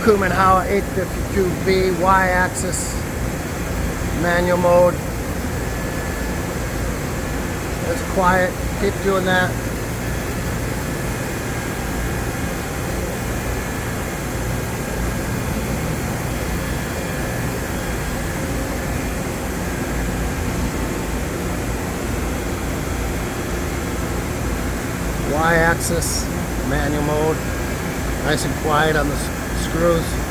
Okuma 852V, Y-axis, manual mode. It's quiet, keep doing that. Y-axis, manual mode, nice and quiet on the screws.